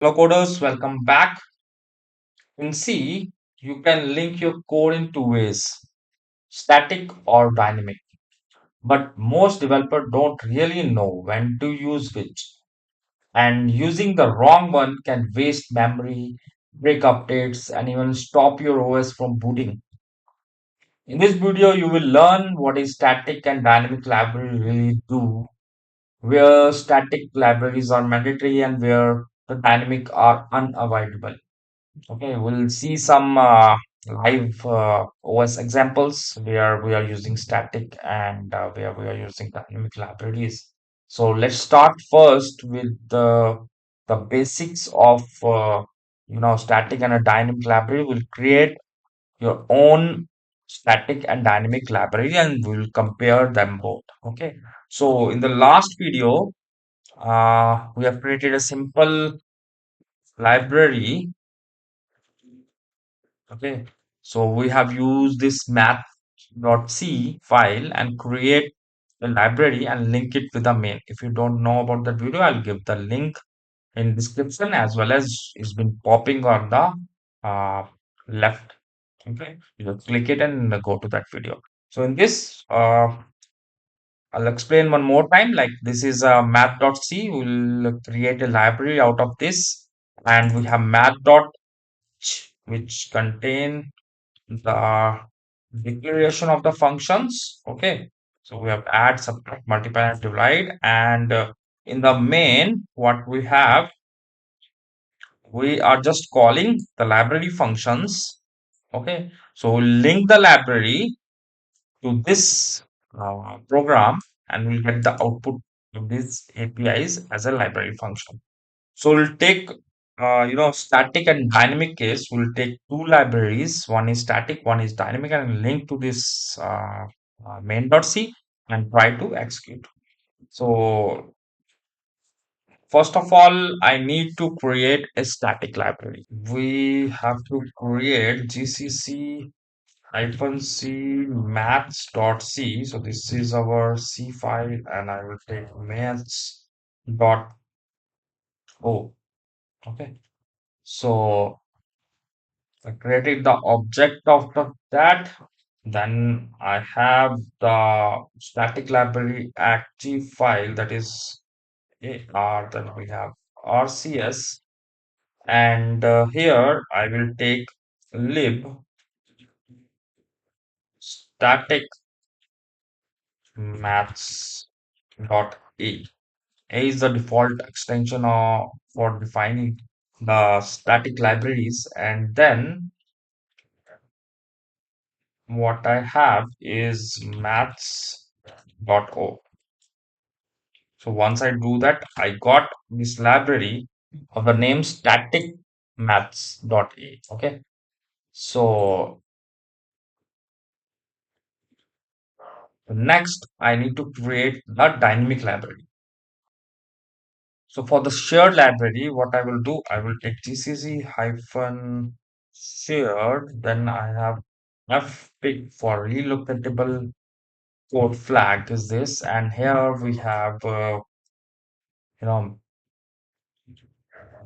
Hello coders, welcome back. In C, you can link your code in two ways, static or dynamic. But most developers don't really know when to use which. And using the wrong one can waste memory, break updates, and even stop your OS from booting. In this video, you will learn what is static and dynamic library really do, where static libraries are mandatory and where the dynamic are unavoidable. Okay, we'll see some live OS examples where we are using static and where we are using dynamic libraries. So let's start first with the basics of static and a dynamic library. We'll create your own static and dynamic library and we'll compare them both. Okay. So in the last video, we have created a simple library. Okay, so we have used this math.c file and create a library and link it with the main. If you don't know about that video, I'll give the link in description as well as it's been popping on the left. Okay, you just click it and go to that video. So in this, I'll explain one more time. Like this is a math.c. We'll create a library out of this, and we have math.h, which contain the declaration of the functions. Okay, so we have add, subtract, multiply, and divide. And in the main, what we have, we are just calling the library functions. Okay, so we'll link the library to this program, and we'll get the output of these APIs as a library function. So we'll take, static and dynamic case. We'll take two libraries. One is static, one is dynamic, and link to this main.c and try to execute. So first of all, I need to create a static library. We have to create GCC hyphen c maths.c. So this is our C file, and I will take maths.o. Okay. So I created the object of that. Then I have the static library active file, that is AR. Then we have RCS, and here I will take lib static maths dot A. A is the default extension for defining the static libraries, and then what I have is maths.o. So once I do that, I got this library of the name static maths.a. Okay. So next, I need to create the dynamic library. So for the shared library, what I will do, I will take GCC hyphen shared. Then I have fpig for relocatable code flag is this, and here we have you know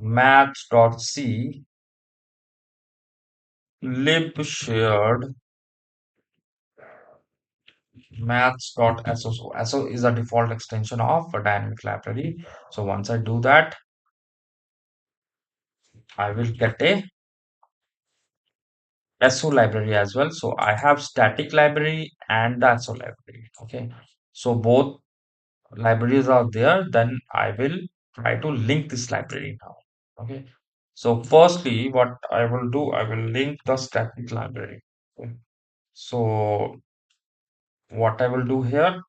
math.c lib shared maths.so. So so is the default extension of a dynamic library. So once I do that, I will get a SO library as well. So I have static library and the SO library. Okay. So both libraries are there. Then I will try to link this library now. Okay. So firstly, what I will do, I will link the static library. Okay. So what I will do here,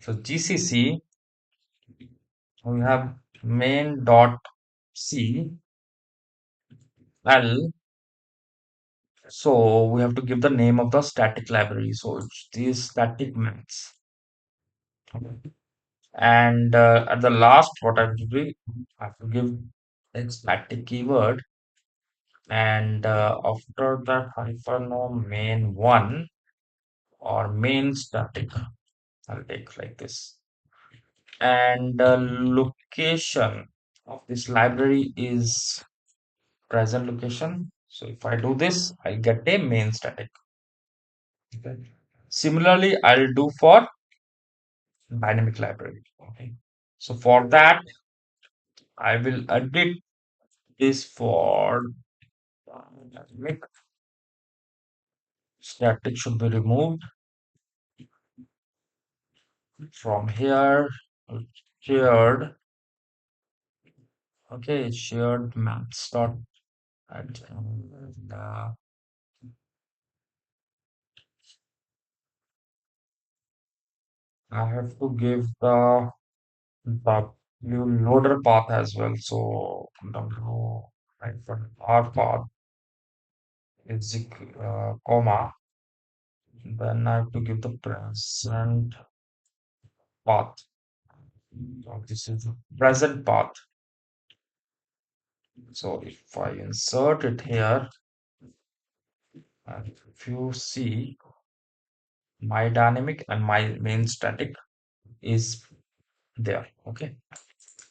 so GCC, we have main dot C L. So we have to give the name of the static library. So it's this static maths. Okay. And at the last, what I have to do, I have to give a static keyword. And after that, hyphen or main one or main static, I'll take like this. And location. of this library is present location. So if I do this, I'll get a main static. Okay. Similarly, I'll do for dynamic library. Okay. So for that, I will edit this for dynamic static should be removed from here. Shared. Okay, shared maps dot and I have to give the new loader path as well. So W right for R path is comma. Then I have to give the present path. So this is the present path. So if I insert it here, and if you see my dynamic and my main static is there. Okay.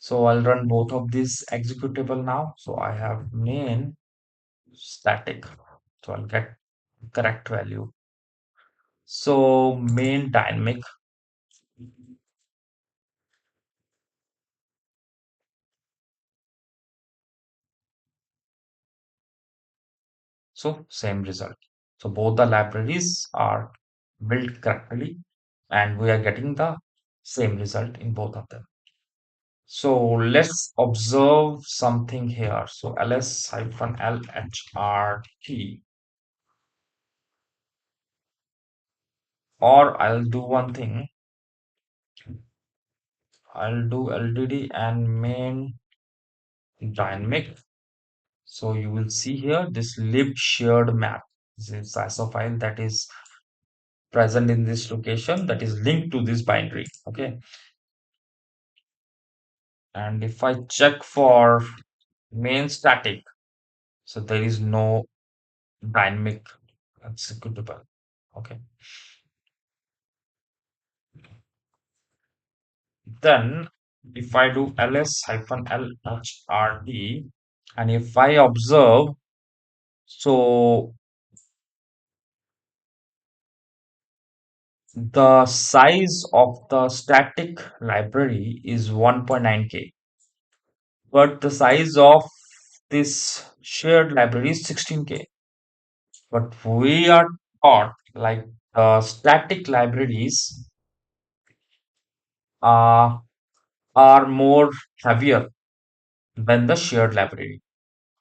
So I'll run both of these executable now. So I have main static. So I'll get correct value. So main dynamic. So same result. So both the libraries are built correctly and we are getting the same result in both of them. So let's observe something here. So ls-lhrt, or I'll do one thing. I'll do LDD and main dynamic. So you will see here this lib shared map. This is ISO file that is present in this location that is linked to this binary. Okay. And if I check for main static, so there is no dynamic executable. Okay. Then if I do ls-lhrt and if I observe, so the size of the static library is 1.9K, but the size of this shared library is 16K. But we are taught like static libraries uh, are more heavier than the shared library.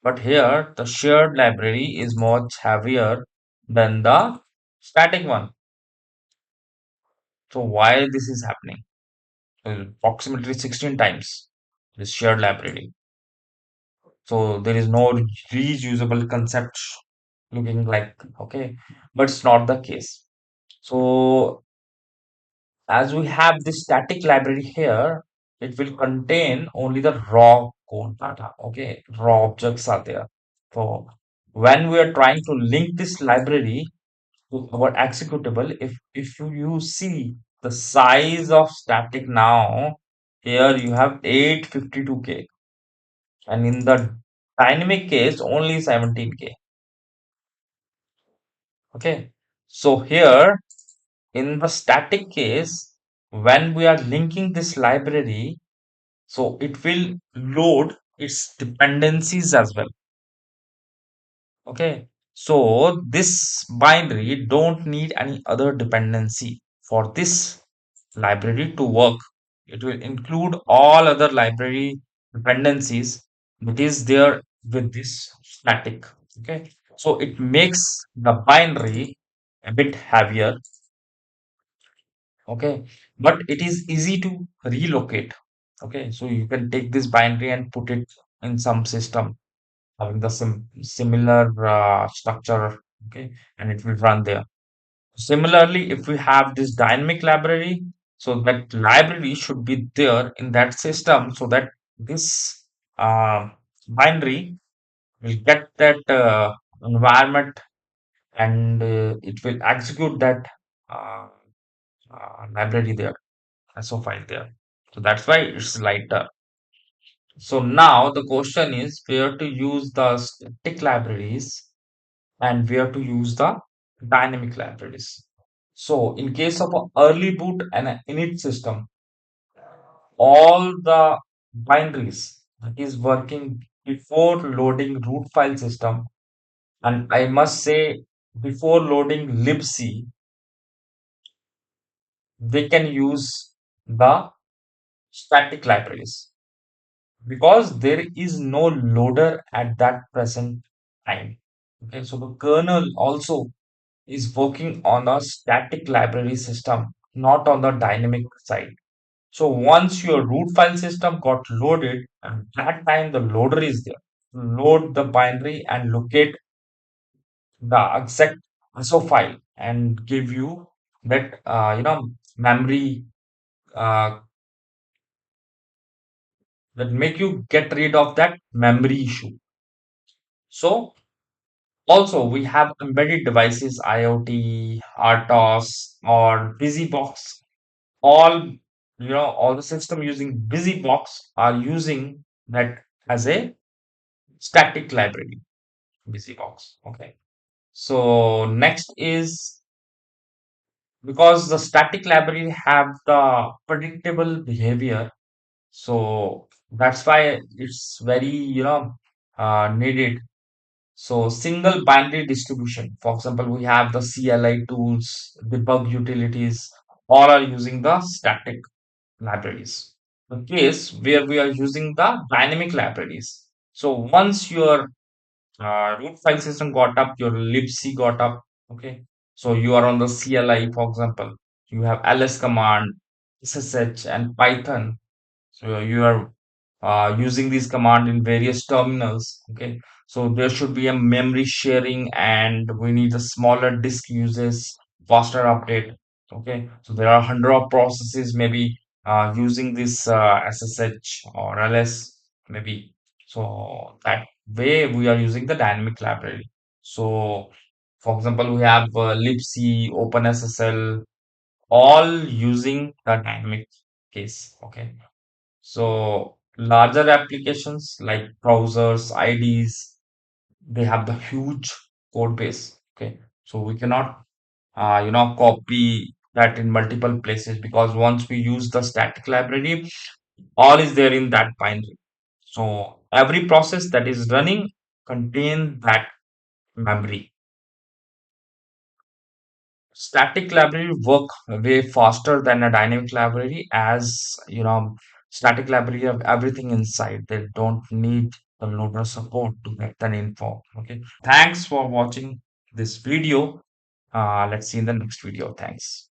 But here, the shared library is much heavier than the static one. So why this is happening? Approximately 16 times this shared library. So there is no reusable concept looking like okay, but it's not the case. So as we have this static library here, it will contain only the raw code data. Okay, raw objects are there. So when we are trying to link this library to our executable, if you see the size of static now, here you have 852K, and in the dynamic case only 17K. Okay, so here in the static case, when we are linking this library, so it will load its dependencies as well. Okay, so this binary don't need any other dependency for this library to work. It will include all other library dependencies that is there with this static. Okay, so it makes the binary a bit heavier. Okay, but it is easy to relocate. Okay, so you can take this binary and put it in some system having the similar structure. Okay, and it will run there. Similarly, if we have this dynamic library, so that library should be there in that system so that this uh, binary will get that environment and it will execute that uh, library there, SO file there. So that's why it's lighter. So now the question is where to use the static libraries and where to use the dynamic libraries. So in case of an early boot and an init system, all the binaries that is working before loading root file system, and I must say before loading libc, they can use the static libraries because there is no loader at that present time. Okay, so the kernel also is working on a static library system, not on the dynamic side. So once your root file system got loaded, at that time the loader is there. Load the binary and locate the exact ISO file and give you that memory uh, that make you get rid of that memory issue. So also we have embedded devices, IoT, RTOS, or BusyBox. All the system using BusyBox are using that as a static library, BusyBox. Okay. So next is because the static library have the predictable behavior, so that's why it's very needed. So single binary distribution. For example, we have the CLI tools, debug utilities, all are using the static libraries. The case where we are using the dynamic libraries. So once your root file system got up, your libc got up, okay. So you are on the CLI, for example, you have ls command, ssh, and python. So you are using these command in various terminals. Okay. So there should be a memory sharing and we need a smaller disk uses, faster update. Okay. So there are hundred of processes maybe using this SSH or LS maybe. So that way we are using the dynamic library. So for example, we have libc, OpenSSL, all using the dynamic case. Okay. So larger applications like browsers, IDs, they have the huge code base. Okay. So we cannot, copy that in multiple places because once we use the static library, all is there in that binary. So every process that is running contain that memory. Static library work way faster than a dynamic library as static library have everything inside. They don't need the loader support to get that info. Okay, thanks for watching this video. Let's see in the next video. Thanks.